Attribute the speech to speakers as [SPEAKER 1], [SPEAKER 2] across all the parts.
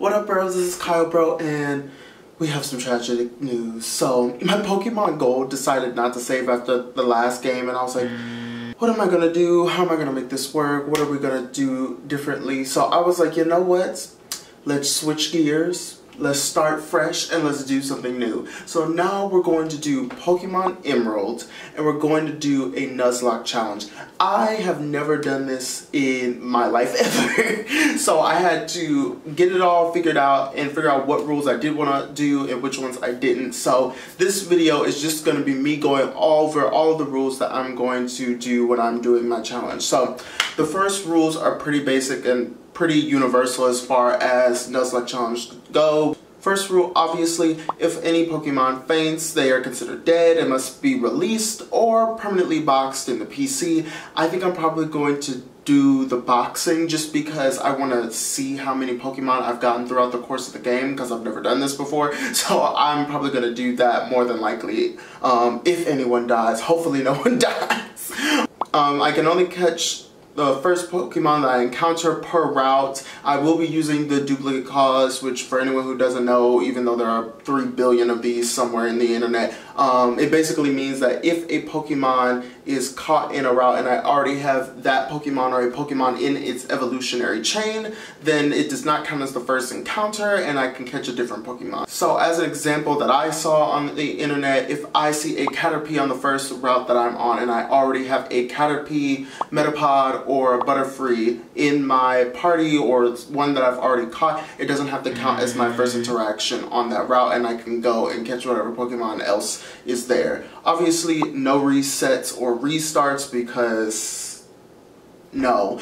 [SPEAKER 1] What up, bros? This is Kyle, bro, and we have some tragic news. So, my Pokemon Gold decided not to save after the last game, and I was like, what am I gonna do? How am I gonna make this work? What are we gonna do differently? So I was like, you know what? Let's switch gears. Let's start fresh and let's do something new. So now we're going to do Pokemon Emerald and we're going to do a Nuzlocke challenge. I have never done this in my life ever. So I had to get it all figured out and figure out what rules I did want to do and which ones I didn't. So this video is just going to be me going over all of the rules that I'm going to do when I'm doing my challenge. So the first rules are pretty basic and pretty universal as far as Nuzlocke challenge go. First rule, obviously, if any Pokemon faints, they are considered dead and must be released or permanently boxed in the PC. I think I'm probably going to do the boxing just because I want to see how many Pokemon I've gotten throughout the course of the game because I've never done this before. So I'm probably going to do that more than likely. If anyone dies, hopefully no one dies. I can only catch the first Pokemon that I encounter per route. I will be using the duplicate cause, which for anyone who doesn't know, even though there are 3 billion of these somewhere in the internet, it basically means that if a Pokemon is caught in a route and I already have that Pokemon or a Pokemon in its evolutionary chain, then it does not count as the first encounter and I can catch a different Pokemon. So as an example that I saw on the internet, if I see a Caterpie on the first route that I'm on and I already have a Caterpie, Metapod, or Butterfree in my party or one that I've already caught, it doesn't have to count as my first interaction on that route and I can go and catch whatever Pokemon else is there. Obviously no resets or restarts because no.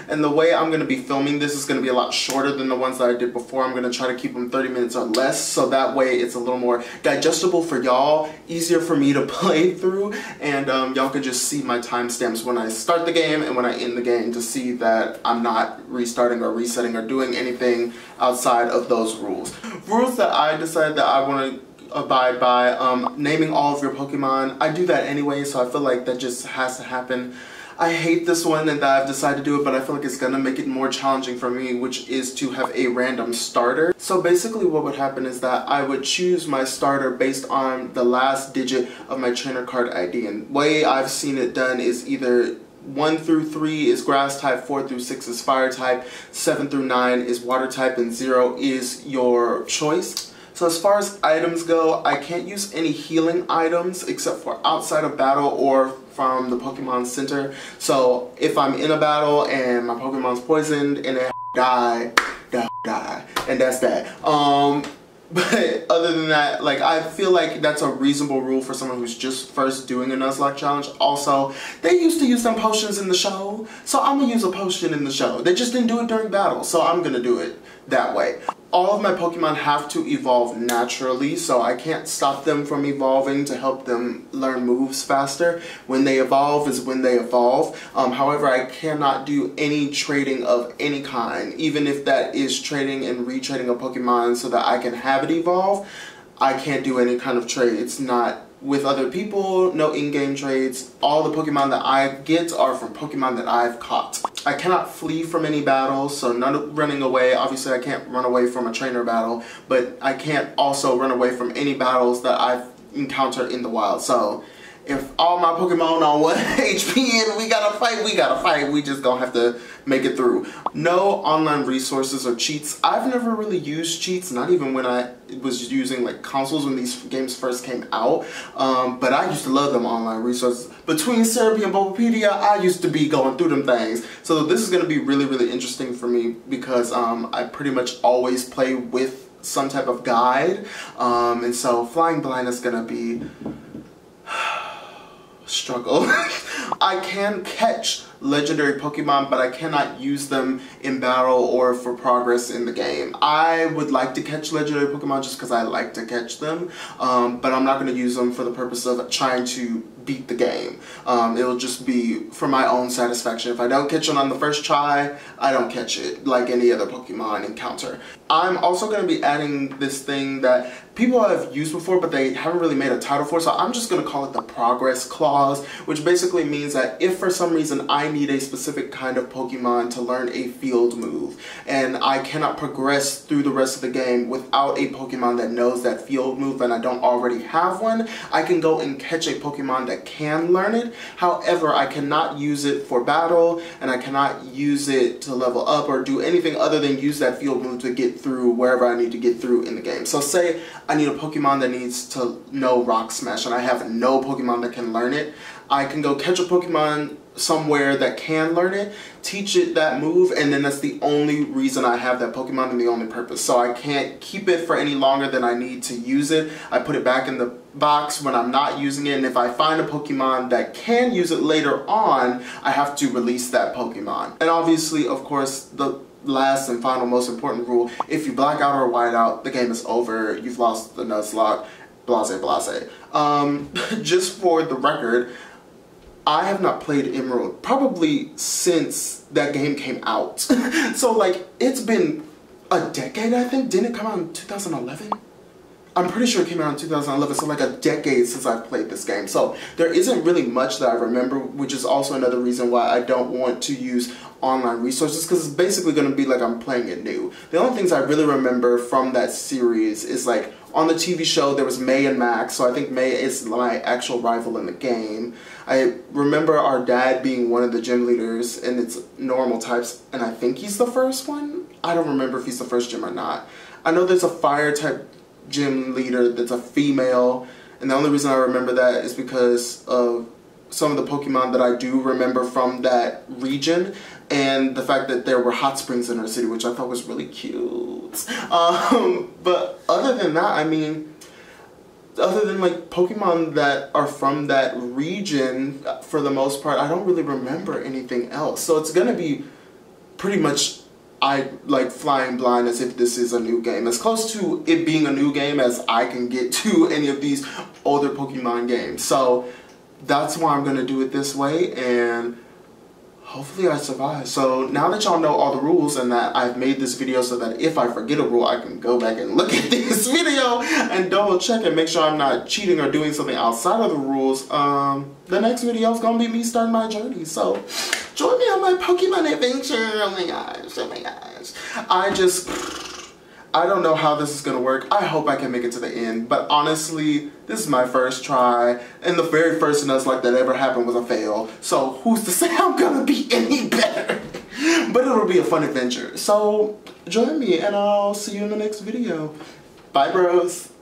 [SPEAKER 1] And the way I'm going to be filming this is going to be a lot shorter than the ones that I did before. I'm going to try to keep them 30 minutes or less so that way it's a little more digestible for y'all, easier for me to play through, and y'all can just see my timestamps when I start the game and when I end the game to see that I'm not restarting or resetting or doing anything outside of those rules. Rules that I decided that I want to abide by, naming all of your Pokemon. I do that anyway, so I feel like that just has to happen. I hate this one and that I've decided to do it, but I feel like it's gonna make it more challenging for me, which is to have a random starter. So basically what would happen is that I would choose my starter based on the last digit of my trainer card ID, and the way I've seen it done is either 1 through 3 is grass type, 4 through 6 is fire type, 7 through 9 is water type, and 0 is your choice. So as far as items go, I can't use any healing items except for outside of battle or from the Pokemon Center. So if I'm in a battle and my Pokemon's poisoned and they die, and that's that. But other than that, like, I feel like that's a reasonable rule for someone who's just first doing a Nuzlocke challenge. Also, they used to use some potions in the show, so I'm gonna use a potion in the show. They just didn't do it during battle, so I'm gonna do it that way. All of my Pokemon have to evolve naturally, so I can't stop them from evolving to help them learn moves faster. When they evolve is when they evolve. However, I cannot do any trading of any kind, even if that is trading and retrading a Pokemon so that I can have it evolve. I can't do any kind of trade. It's not with other people, no in-game trades. All the Pokemon that I get are from Pokemon that I've caught. I cannot flee from any battles, so none running away. Obviously I can't run away from a trainer battle, but I can't also run away from any battles that I've encountered in the wild. So if all my Pokemon on 1 HP and we gotta fight, we gotta fight. We just gonna have to make it through. No online resources or cheats. I've never really used cheats, not even when I was using like consoles when these games first came out. But I used to love them online resources. Between Syrupy and Bulbapedia, I used to be going through them things. So this is gonna be really, really interesting for me because I pretty much always play with some type of guide. And so flying blind is gonna be struggle. I can catch legendary Pokemon, but I cannot use them in battle or for progress in the game. I would like to catch legendary Pokemon just because I like to catch them, but I'm not going to use them for the purpose of trying to beat the game. It'll just be for my own satisfaction. If I don't catch it on the first try, I don't catch it like any other Pokemon encounter. I'm also going to be adding this thing that people have used before, but they haven't really made a title for, so I'm just going to call it the progress clause, which basically means that if for some reason I need a specific kind of Pokemon to learn a field move, and I cannot progress through the rest of the game without a Pokemon that knows that field move and I don't already have one, I can go and catch a Pokemon that can learn it. However, I cannot use it for battle, and I cannot use it to level up or do anything other than use that field move to get through wherever I need to get through in the game. So say I need a Pokemon that needs to know Rock Smash and I have no Pokemon that can learn it. I can go catch a Pokemon somewhere that can learn it, teach it that move, and then that's the only reason I have that Pokemon and the only purpose. So I can't keep it for any longer than I need to use it. I put it back in the box when I'm not using it, and if I find a Pokemon that can use it later on, I have to release that Pokemon. And obviously, of course, the last and final most important rule, if you black out or white out, the game is over. You've lost the Nuzlocke. Blase, blase. Just for the record, I have not played Emerald probably since that game came out. So like, it's been a decade, I think. Didn't it come out in 2011? I'm pretty sure it came out in 2011, so like a decade since I've played this game. So there isn't really much that I remember, which is also another reason why I don't want to use online resources, because it's basically going to be like I'm playing it new. The only things I really remember from that series is like, on the TV show there was May and Max, so I think May is my actual rival in the game. I remember our dad being one of the gym leaders, and it's normal types, and I think he's the first one. I don't remember if he's the first gym or not. I know there's a fire type gym leader that's a female, and the only reason I remember that is because of some of the Pokemon that I do remember from that region, and the fact that there were hot springs in our city, which I thought was really cute. But other than that, I mean, other than like Pokemon that are from that region, for the most part, I don't really remember anything else. So it's gonna be pretty much like flying blind as if this is a new game. As close to it being a new game as I can get to any of these older Pokemon games. So that's why I'm gonna do it this way, and hopefully I survive. So now that y'all know all the rules and that I've made this video so that if I forget a rule, I can go back and look at this video and double check and make sure I'm not cheating or doing something outside of the rules, the next video is gonna be me starting my journey. So join me on my Pokemon adventure. Oh my gosh, oh my gosh. I don't know how this is gonna work. I hope I can make it to the end, but honestly, this is my first try, and the very first Nuzlocke that ever happened was a fail. So who's to say I'm gonna be any better? But it'll be a fun adventure. So join me, and I'll see you in the next video. Bye, bros.